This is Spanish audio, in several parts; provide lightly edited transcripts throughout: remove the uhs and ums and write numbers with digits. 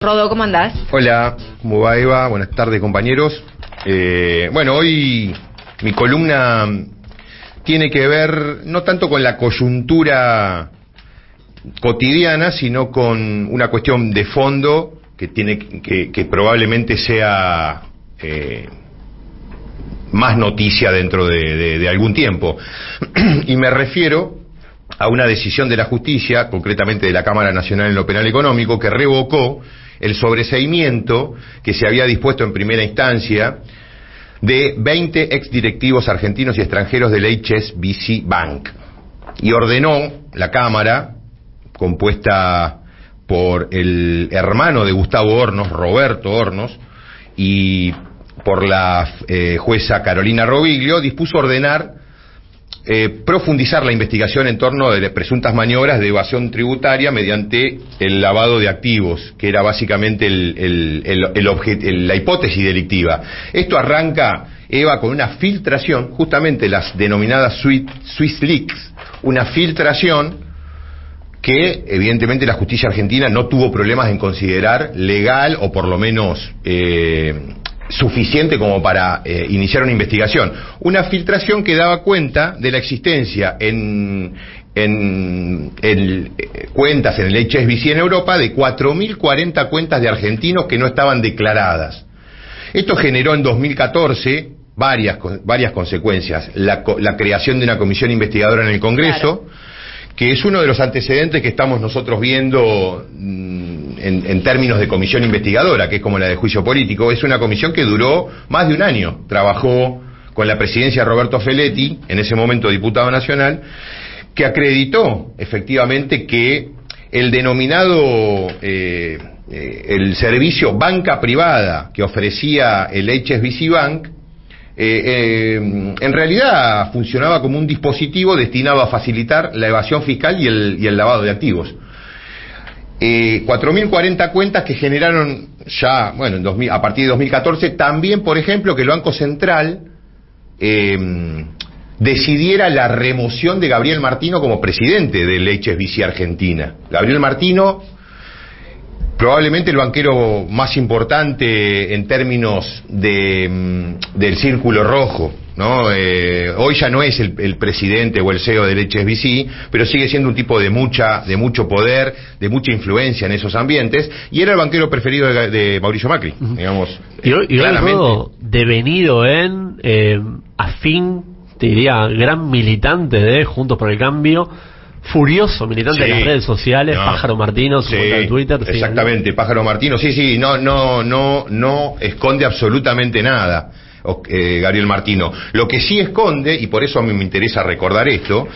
Rodo, ¿cómo andás? Hola, ¿cómo va Eva? Buenas tardes, compañeros. Bueno, hoy mi columna tiene que ver no tanto con la coyuntura cotidiana, sino con una cuestión de fondo que probablemente sea más noticia dentro de algún tiempo. Y me refiero a una decisión de la justicia, concretamente de la Cámara Nacional en lo Penal Económico, que revocó el sobreseimiento que se había dispuesto en primera instancia de 20 exdirectivos argentinos y extranjeros del HSBC Bank, y ordenó la Cámara, compuesta por el hermano de Gustavo Hornos, Roberto Hornos, y por la jueza Carolina Roviglio, dispuso ordenar profundizar la investigación en torno de presuntas maniobras de evasión tributaria mediante el lavado de activos, que era básicamente la hipótesis delictiva. Esto arranca, Eva, con una filtración, justamente las denominadas Swiss Leaks, una filtración que evidentemente la justicia argentina no tuvo problemas en considerar legal, o por lo menos suficiente como para iniciar una investigación. Una filtración que daba cuenta de la existencia en cuentas en el HSBC en Europa de 4.040 cuentas de argentinos que no estaban declaradas. Esto generó en 2014 varias consecuencias. La creación de una comisión investigadora en el Congreso, claro, que es uno de los antecedentes que estamos nosotros viendo en términos de comisión investigadora, que es como la de juicio político. Es una comisión que duró más de un año, trabajó con la presidencia de Roberto Feletti, en ese momento diputado nacional, que acreditó efectivamente que el denominado el servicio banca privada que ofrecía el HSBC Bank en realidad funcionaba como un dispositivo destinado a facilitar la evasión fiscal y el lavado de activos. 4.040 cuentas que generaron ya, bueno, a partir de 2014, también, por ejemplo, que el Banco Central decidiera la remoción de Gabriel Martino como presidente del HSBC Argentina. Gabriel Martino, probablemente el banquero más importante en términos del círculo rojo, ¿no? Hoy ya no es el presidente o el CEO del HSBC, pero sigue siendo un tipo de mucho poder, de mucha influencia en esos ambientes, y era el banquero preferido de Mauricio Macri, digamos. Y hoy todo devenido en afín, te diría, gran militante de Juntos por el Cambio, furioso militante de las redes sociales, Pájaro Martino, su cuenta de Twitter. Exactamente, Pájaro Martino, no esconde absolutamente nada, Gabriel Martino. Lo que sí esconde, y por eso a mí me interesa recordar esto,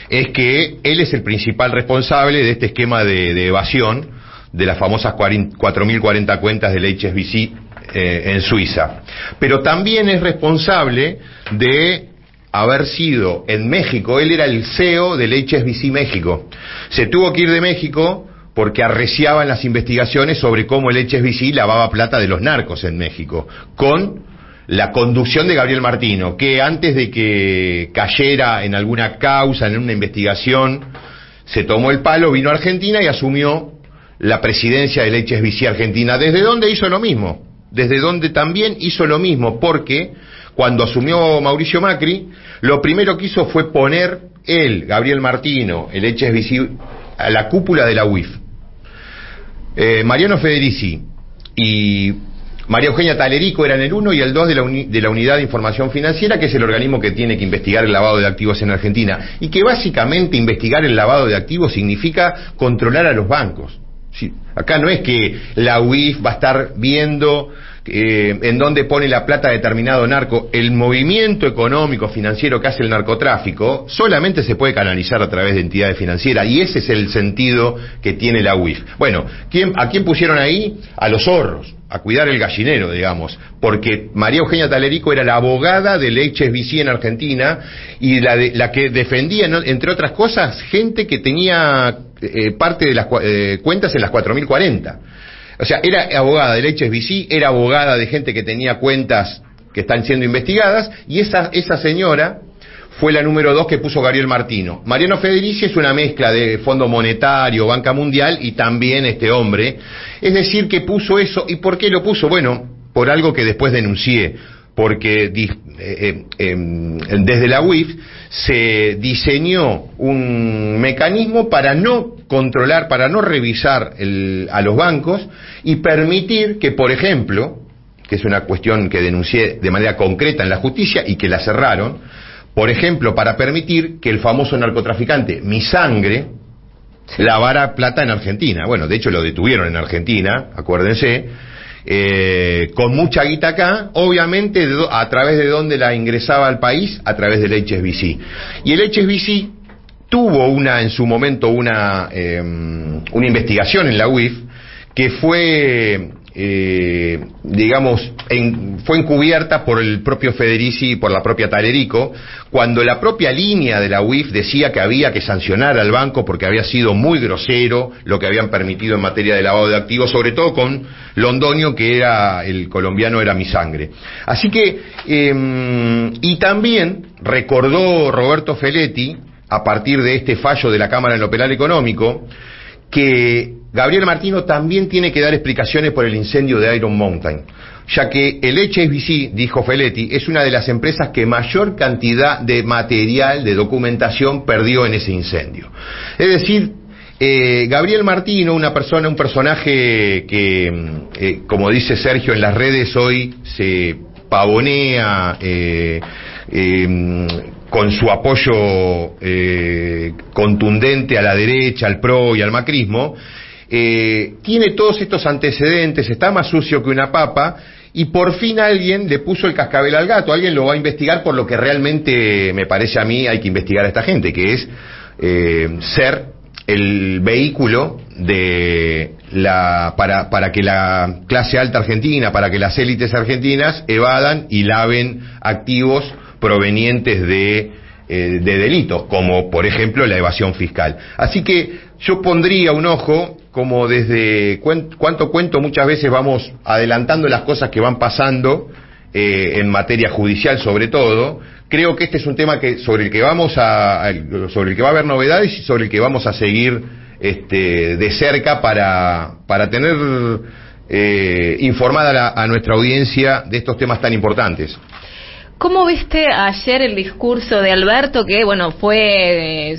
es que él es el principal responsable de este esquema de evasión de las famosas 4.040 cuentas del HSBC en Suiza. Pero también es responsable de haber sido en México. Él era el CEO del HSBC México. Se tuvo que ir de México porque arreciaban las investigaciones sobre cómo el HSBC lavaba plata de los narcos en México, con la conducción de Gabriel Martino, que antes de que cayera en alguna causa, en una investigación, se tomó el palo, vino a Argentina y asumió la presidencia del HSBC Argentina, desde donde hizo lo mismo, porque cuando asumió Mauricio Macri, lo primero que hizo fue poner él, Gabriel Martino, el HSBC, a la cúpula de la UIF. Mariano Federici y María Eugenia Talerico eran el 1 y el 2 de la Unidad de Información Financiera, que es el organismo que tiene que investigar el lavado de activos en Argentina, y que básicamente investigar el lavado de activos significa controlar a los bancos. Sí, acá no es que la UIF va a estar viendo en dónde pone la plata determinado narco. El movimiento económico financiero que hace el narcotráfico solamente se puede canalizar a través de entidades financieras, y ese es el sentido que tiene la UIF. Bueno, ¿a quién pusieron ahí? A los zorros, a cuidar el gallinero, digamos, porque María Eugenia Talerico era la abogada del HSBC en Argentina, y la que defendía, entre otras cosas, gente que tenía parte de las cuentas en las 4.040. O sea, era abogada del HSBC, era abogada de gente que tenía cuentas que están siendo investigadas, y esa señora fue la número 2 que puso Gabriel Martino. Mariano Federici es una mezcla de Fondo Monetario, Banca Mundial y también este hombre. Es decir, que puso eso. ¿Y por qué lo puso? Bueno, por algo que después denuncié. Porque desde la UIF se diseñó un mecanismo para no controlar, para no revisar a los bancos y permitir que, por ejemplo, que es una cuestión que denuncié de manera concreta en la justicia y que la cerraron, por ejemplo, para permitir que el famoso narcotraficante Mi Sangre lavara plata en Argentina. Bueno, de hecho lo detuvieron en Argentina, acuérdense. Con mucha guita acá, obviamente a través de donde la ingresaba al país, a través del HSBC. Y el HSBC tuvo en su momento una investigación en la UIF que fue fue encubierta por el propio Federici y por la propia Talerico, cuando la propia línea de la UIF decía que había que sancionar al banco porque había sido muy grosero lo que habían permitido en materia de lavado de activos, sobre todo con Londoño, que era el colombiano, era Mi Sangre. Así que, y también recordó Roberto Feletti, a partir de este fallo de la Cámara en lo Penal Económico, que Gabriel Martino también tiene que dar explicaciones por el incendio de Iron Mountain, ya que el HSBC, dijo Feletti, es una de las empresas que mayor cantidad de material, de documentación perdió en ese incendio. Es decir, Gabriel Martino, un personaje que, como dice Sergio en las redes hoy, se pavonea con su apoyo contundente a la derecha, al PRO y al macrismo, tiene todos estos antecedentes, está más sucio que una papa, y por fin alguien le puso el cascabel al gato, alguien lo va a investigar por lo que realmente me parece a mí hay que investigar a esta gente, que es ser el vehículo de para que la clase alta argentina, para que las élites argentinas evadan y laven activos provenientes de delitos, como por ejemplo la evasión fiscal. Así que yo pondría un ojo, como desde cuánto cuento muchas veces vamos adelantando las cosas que van pasando en materia judicial sobre todo. Creo que este es un tema sobre el que va a haber novedades y sobre el que vamos a seguir de cerca para tener informada a nuestra audiencia de estos temas tan importantes. ¿Cómo viste ayer el discurso de Alberto? Que, bueno, fue,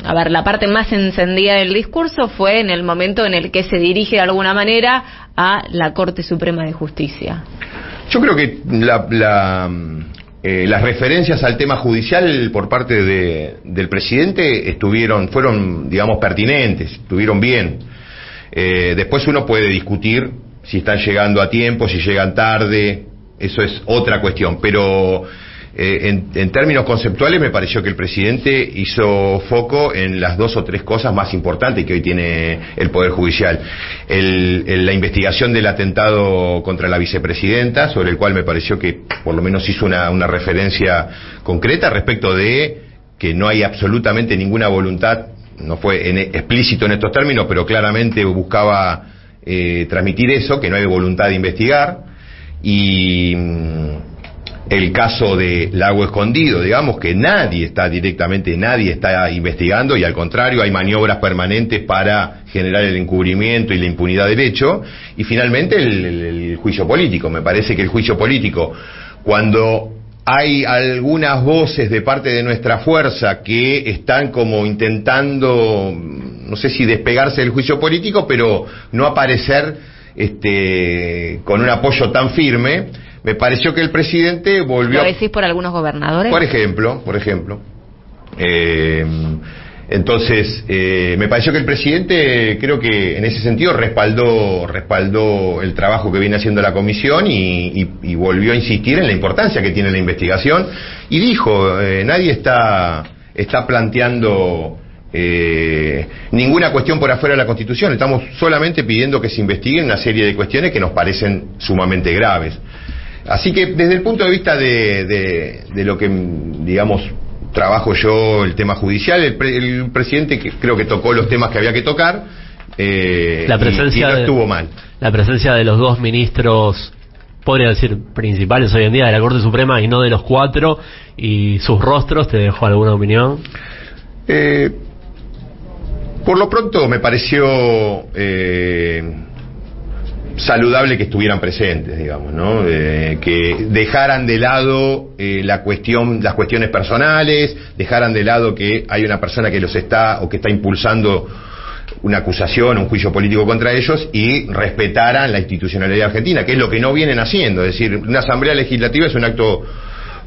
la parte más encendida del discurso fue en el momento en el que se dirige de alguna manera a la Corte Suprema de Justicia. Yo creo que las referencias al tema judicial por parte del presidente fueron, digamos, pertinentes, estuvieron bien. Después uno puede discutir si están llegando a tiempo, si llegan tarde. Eso es otra cuestión, pero en términos conceptuales me pareció que el presidente hizo foco en las 2 o 3 cosas más importantes que hoy tiene el Poder Judicial. La investigación del atentado contra la vicepresidenta, sobre el cual me pareció que por lo menos hizo una referencia concreta respecto de que no hay absolutamente ninguna voluntad, no fue explícito en estos términos, pero claramente buscaba transmitir eso, que no hay voluntad de investigar. Y el caso de Lago Escondido, digamos que nadie está investigando, y al contrario hay maniobras permanentes para generar el encubrimiento y la impunidad del hecho. Y finalmente el juicio político. Me parece que el juicio político, cuando hay algunas voces de parte de nuestra fuerza que están como intentando, no sé si despegarse del juicio político, pero no aparecer con un apoyo tan firme, me pareció que el presidente volvió... ¿Lo decís por algunos gobernadores? Por ejemplo. Entonces, me pareció que el presidente, creo que en ese sentido respaldó el trabajo que viene haciendo la comisión y volvió a insistir en la importancia que tiene la investigación, y dijo, nadie está planteando ninguna cuestión por afuera de la Constitución, estamos solamente pidiendo que se investiguen una serie de cuestiones que nos parecen sumamente graves. Así que desde el punto de vista de lo que, digamos, trabajo yo, el tema judicial, el presidente creo que tocó los temas que había que tocar, la presencia y no estuvo mal. La presencia de los 2 ministros podría decir, principales hoy en día de la Corte Suprema y no de los 4, y sus rostros, ¿te dejó alguna opinión? Por lo pronto me pareció saludable que estuvieran presentes, digamos, ¿no? Que dejaran de lado las cuestiones personales, dejaran de lado que hay una persona que los está o que está impulsando una acusación, un juicio político contra ellos, y respetaran la institucionalidad argentina, que es lo que no vienen haciendo. Es decir, una asamblea legislativa es un acto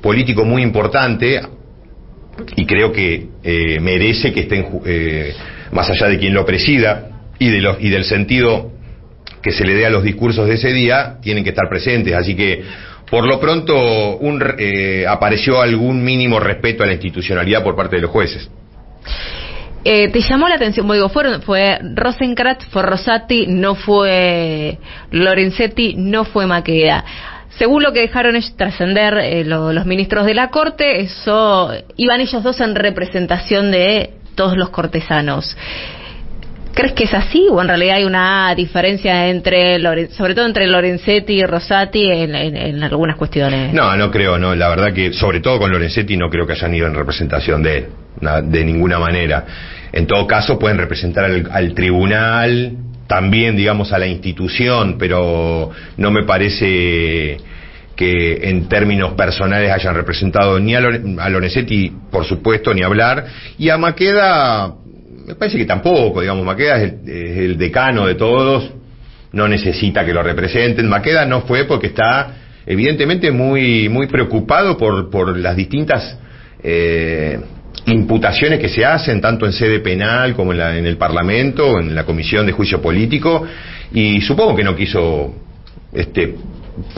político muy importante y creo que merece que estén, más allá de quien lo presida y del sentido que se le dé a los discursos de ese día, tienen que estar presentes. Así que, por lo pronto, apareció algún mínimo respeto a la institucionalidad por parte de los jueces. ¿Te llamó la atención? Digo, fue Rosenkrantz, fue Rosati, no fue Lorenzetti, no fue Maqueda. Según lo que dejaron trascender los ministros de la Corte, iban ellos dos en representación de todos los cortesanos. ¿Crees que es así o en realidad hay una diferencia sobre todo entre Lorenzetti y Rosati en algunas cuestiones? No creo, no. La verdad que, sobre todo con Lorenzetti, no creo que hayan ido en representación de él, de ninguna manera. En todo caso, pueden representar al tribunal, también, digamos, a la institución, pero no me parece que en términos personales hayan representado ni a Lorenzetti, por supuesto, ni hablar, y a Maqueda me parece que tampoco, digamos. Maqueda es el decano de todos, no necesita que lo representen. Maqueda no fue porque está evidentemente muy preocupado por las distintas imputaciones que se hacen, tanto en sede penal como en el Parlamento, en la Comisión de Juicio Político, y supongo que no quiso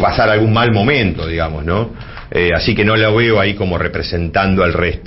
pasar algún mal momento, digamos, ¿no? Así que no lo veo ahí como representando al resto.